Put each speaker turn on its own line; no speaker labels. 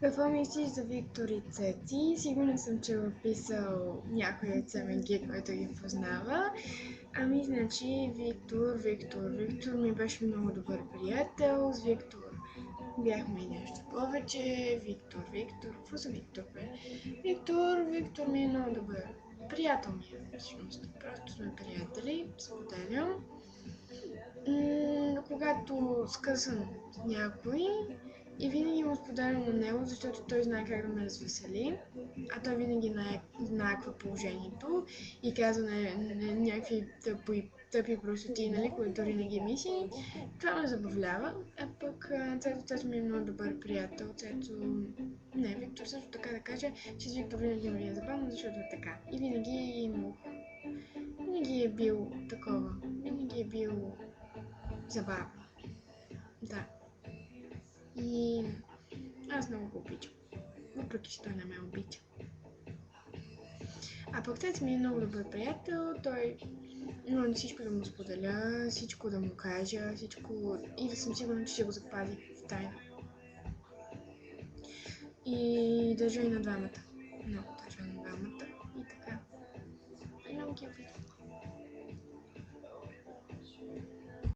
Какво мислиш за Виктор и Цеци? Сигурна съм, че е писал някой от СМГ, който ги познава. Ами, значи, Виктор ми беше много добър приятел. С Виктор бяхме и нещо повече. Какво за Виктор бе? Виктор ми е много добър. Приятел ми е, всъщност. Просто сме приятели, споделям. Когато скъсам с някой и винаги му споделям на него, защото той знае как да ме развесели, а той винаги знае какво е положението и казва някакви тъпи простоти, нали, които дори не ги мисли. Това ме забавлява, а пък Цецо ми е много добър приятел. Не, Виктор също така да кажа, че с Виктор винаги ми е забавно, защото е така. И винаги е бил такова, винаги е бил забавно. Да. И аз много го обичам. Въпреки, че той не ме обича. А пък тец ми е много добър приятел. Той но всичко да му споделя, всичко да му кажа, всичко и да съм сигурна, че ще го запази в тайна. И държа и на двамата. Много държа на двамата. И така. И много ги обичам.